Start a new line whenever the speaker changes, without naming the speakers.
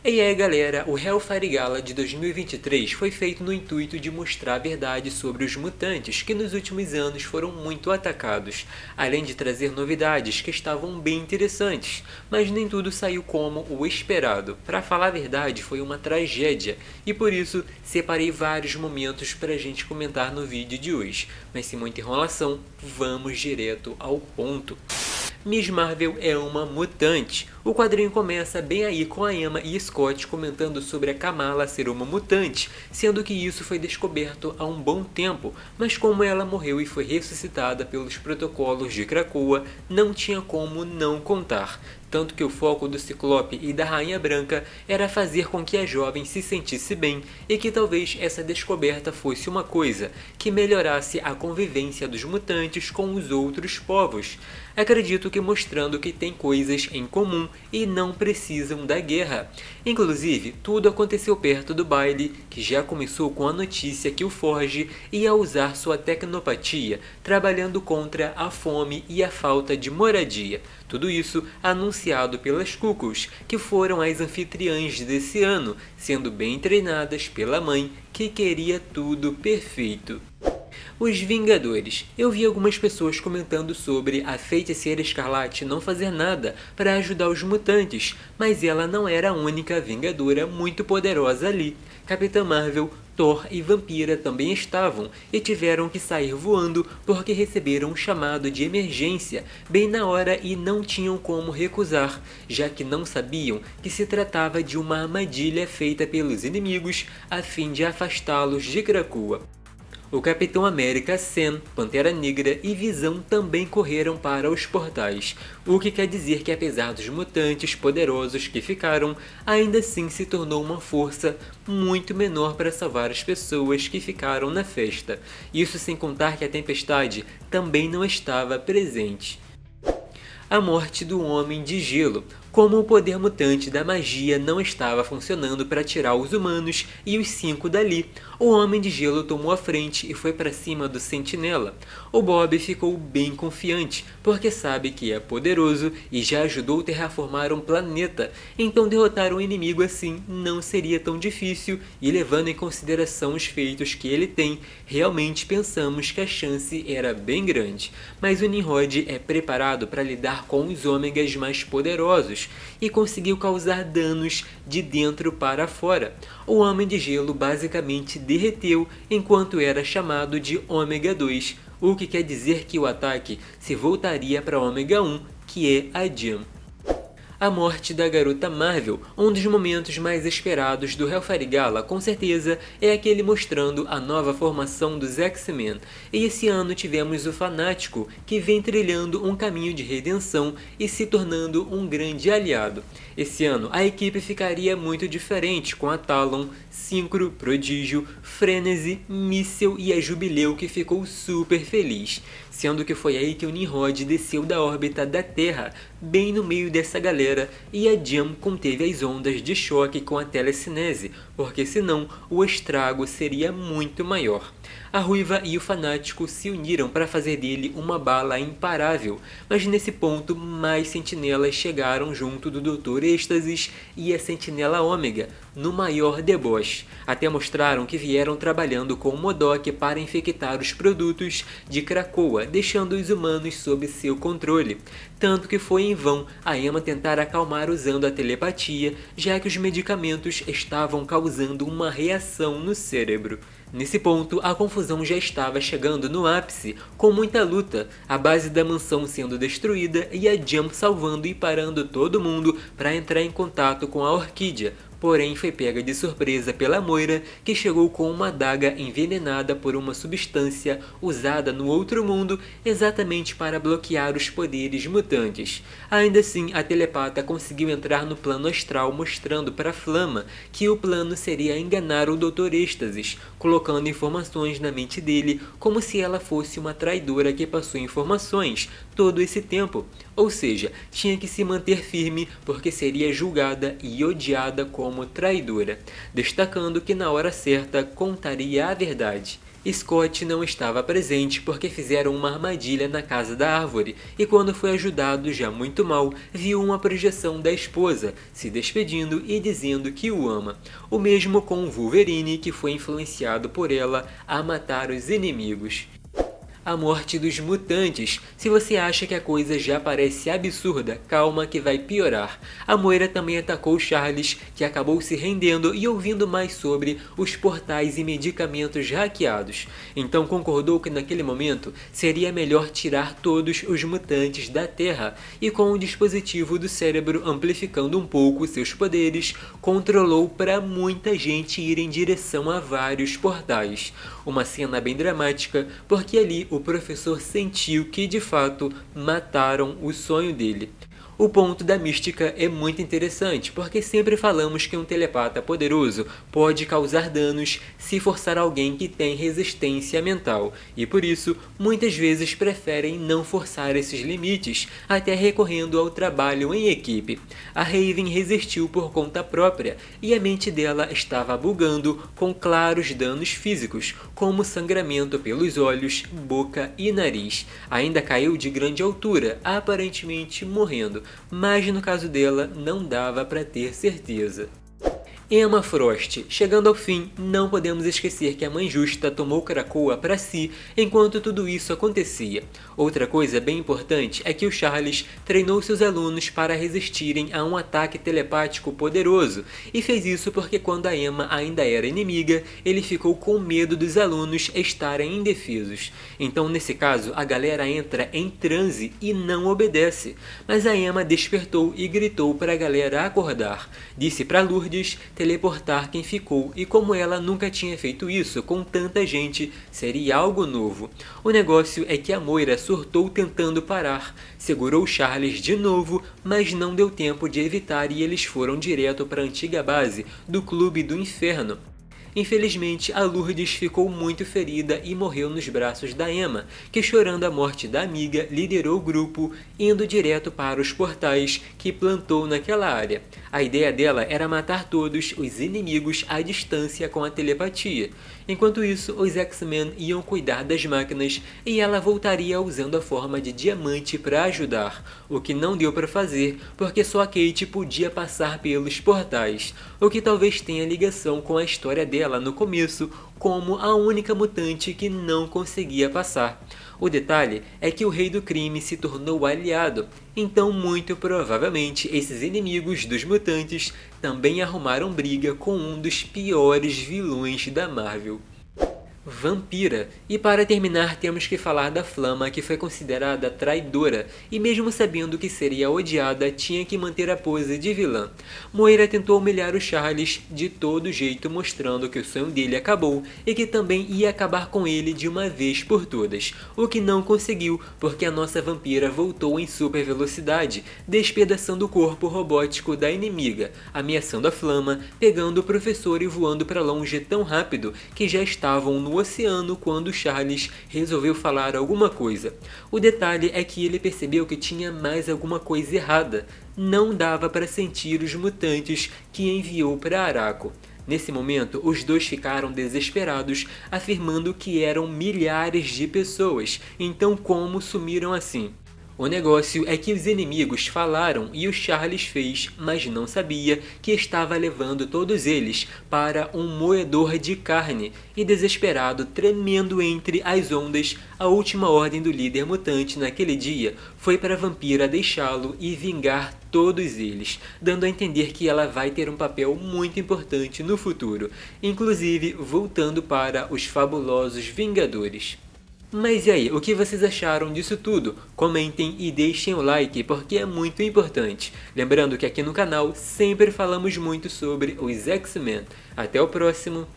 E aí galera, o Hellfire Gala de 2023 foi feito no intuito de mostrar a verdade sobre os mutantes que nos últimos anos foram muito atacados, além de trazer novidades que estavam bem interessantes, mas nem tudo saiu como o esperado. Para falar a verdade, foi uma tragédia, e por isso separei vários momentos para a gente comentar no vídeo de hoje. Mas sem muita enrolação, vamos direto ao ponto. Miss Marvel é uma mutante. O quadrinho começa bem aí com a Emma e Scott comentando sobre a Kamala ser uma mutante, sendo que isso foi descoberto há um bom tempo, mas como ela morreu e foi ressuscitada pelos protocolos de Krakoa, não tinha como não contar. Tanto que o foco do Ciclope e da Rainha Branca era fazer com que a jovem se sentisse bem e que talvez essa descoberta fosse uma coisa que melhorasse a convivência dos mutantes com os outros povos. Acredito que mostrando que tem coisas em comum e não precisam da guerra. Inclusive, tudo aconteceu perto do baile, que já começou com a notícia que o Forge ia usar sua tecnopatia, trabalhando contra a fome e a falta de moradia. Tudo isso anunciado pelas Cuckoos, que foram as anfitriãs desse ano, sendo bem treinadas pela mãe, que queria tudo perfeito. Os Vingadores. Eu vi algumas pessoas comentando sobre a Feiticeira Escarlate não fazer nada para ajudar os mutantes, mas ela não era a única Vingadora muito poderosa ali. Capitã Marvel, Thor e Vampira também estavam e tiveram que sair voando porque receberam um chamado de emergência bem na hora e não tinham como recusar, já que não sabiam que se tratava de uma armadilha feita pelos inimigos a fim de afastá-los de Krakoa. O Capitão América, Sam, Pantera Negra e Visão também correram para os portais, o que quer dizer que apesar dos mutantes poderosos que ficaram, ainda assim se tornou uma força muito menor para salvar as pessoas que ficaram na festa. Isso sem contar que a Tempestade também não estava presente. A morte do Homem de Gelo. Como o poder mutante da magia não estava funcionando para tirar os humanos e os 5 dali, o Homem de Gelo tomou a frente e foi para cima do Sentinela. O Bob ficou bem confiante, porque sabe que é poderoso e já ajudou a terraformar um planeta, então derrotar um inimigo assim não seria tão difícil e levando em consideração os feitos que ele tem, realmente pensamos que a chance era bem grande. Mas o Nimrod é preparado para lidar com os ômegas mais poderosos, e conseguiu causar danos de dentro para fora. O Homem de Gelo basicamente derreteu enquanto era chamado de Ômega 2, o que quer dizer que o ataque se voltaria para Ômega 1, que é a Jean. A morte da Garota Marvel, um dos momentos mais esperados do Hellfire Gala, com certeza, é aquele mostrando a nova formação dos X-Men. E esse ano tivemos o Fanático, que vem trilhando um caminho de redenção e se tornando um grande aliado. Esse ano, a equipe ficaria muito diferente, com a Talon, Synchro, Prodígio, Frenzy, Míssel e a Jubileu, que ficou super feliz. Sendo que foi aí que o Nimrod desceu da órbita da Terra, bem no meio dessa galera, e a Jean conteve as ondas de choque com a telecinese, porque senão o estrago seria muito maior. A Ruiva e o Fanático se uniram para fazer dele uma bala imparável, mas nesse ponto mais sentinelas chegaram junto do Dr. Êxtasis e a Sentinela Ômega, no maior deboche. Até mostraram que vieram trabalhando com o MODOK para infectar os produtos de Krakoa, deixando os humanos sob seu controle. Tanto que foi em vão a Emma tentar acalmar usando a telepatia, já que os medicamentos estavam causando uma reação no cérebro. Nesse ponto, a confusão já estava chegando no ápice, com muita luta, a base da mansão sendo destruída e a Jean salvando e parando todo mundo para entrar em contato com a Orquídea. Porém, foi pega de surpresa pela Moira, que chegou com uma adaga envenenada por uma substância usada no outro mundo exatamente para bloquear os poderes mutantes. Ainda assim, a telepata conseguiu entrar no plano astral, mostrando para Flama que o plano seria enganar o Dr. Êxtasis, colocando informações na mente dele como se ela fosse uma traidora que passou informações todo esse tempo. Ou seja, tinha que se manter firme porque seria julgada e odiada como traidora, destacando que na hora certa contaria a verdade. Scott não estava presente porque fizeram uma armadilha na casa da árvore e quando foi ajudado, já muito mal, viu uma projeção da esposa, se despedindo e dizendo que o ama. O mesmo com o Wolverine, que foi influenciado por ela a matar os inimigos. A morte dos mutantes. Se você acha que a coisa já parece absurda, calma que vai piorar. A Moira também atacou Charles, que acabou se rendendo e ouvindo mais sobre os portais e medicamentos hackeados. Então concordou que naquele momento seria melhor tirar todos os mutantes da Terra e com o dispositivo do cérebro amplificando um pouco seus poderes, controlou para muita gente ir em direção a vários portais. Uma cena bem dramática, porque ali o professor sentiu que de fato mataram o sonho dele. O ponto da mística é muito interessante, porque sempre falamos que um telepata poderoso pode causar danos se forçar alguém que tem resistência mental, e por isso muitas vezes preferem não forçar esses limites, até recorrendo ao trabalho em equipe. A Raven resistiu por conta própria, e a mente dela estava bugando com claros danos físicos, como sangramento pelos olhos, boca e nariz. Ainda caiu de grande altura, aparentemente morrendo, mas no caso dela não dava para ter certeza. Emma Frost. Chegando ao fim, não podemos esquecer que a Mãe Justa tomou Krakoa para si enquanto tudo isso acontecia. Outra coisa bem importante é que o Charles treinou seus alunos para resistirem a um ataque telepático poderoso, e fez isso porque quando a Emma ainda era inimiga, ele ficou com medo dos alunos estarem indefesos. Então nesse caso, a galera entra em transe e não obedece, mas a Emma despertou e gritou para a galera acordar. Disse para Lourdes teleportar quem ficou, e como ela nunca tinha feito isso com tanta gente, seria algo novo. O negócio é que a Moira surtou tentando parar, segurou Charles de novo, mas não deu tempo de evitar e eles foram direto para a antiga base do Clube do Inferno. Infelizmente, a Lourdes ficou muito ferida e morreu nos braços da Emma, que chorando a morte da amiga, liderou o grupo, indo direto para os portais que plantou naquela área. A ideia dela era matar todos os inimigos à distância com a telepatia. Enquanto isso, os X-Men iam cuidar das máquinas e ela voltaria usando a forma de diamante para ajudar, o que não deu para fazer porque só a Kate podia passar pelos portais, o que talvez tenha ligação com a história dela no começo como a única mutante que não conseguia passar. O detalhe é que o Rei do Crime se tornou aliado, então muito provavelmente esses inimigos dos mutantes também arrumaram briga com um dos piores vilões da Marvel. Vampira. E para terminar temos que falar da Flama, que foi considerada traidora e mesmo sabendo que seria odiada tinha que manter a pose de vilã. Moira tentou humilhar o Charles de todo jeito, mostrando que o sonho dele acabou e que também ia acabar com ele de uma vez por todas, o que não conseguiu porque a nossa vampira voltou em super velocidade, despedaçando o corpo robótico da inimiga, ameaçando a Flama, pegando o professor e voando para longe tão rápido que já estavam no oceano quando Charles resolveu falar alguma coisa. O detalhe é que ele percebeu que tinha mais alguma coisa errada. Não dava para sentir os mutantes que enviou para Arakko. Nesse momento, os dois ficaram desesperados, afirmando que eram milhares de pessoas, então como sumiram assim? O negócio é que os inimigos falaram e o Charles fez, mas não sabia que estava levando todos eles para um moedor de carne e desesperado, tremendo entre as ondas, a última ordem do líder mutante naquele dia foi para a vampira deixá-lo e vingar todos eles, dando a entender que ela vai ter um papel muito importante no futuro, inclusive voltando para os fabulosos Vingadores. Mas e aí, o que vocês acharam disso tudo? Comentem e deixem o like porque é muito importante. Lembrando que aqui no canal sempre falamos muito sobre os X-Men. Até o próximo!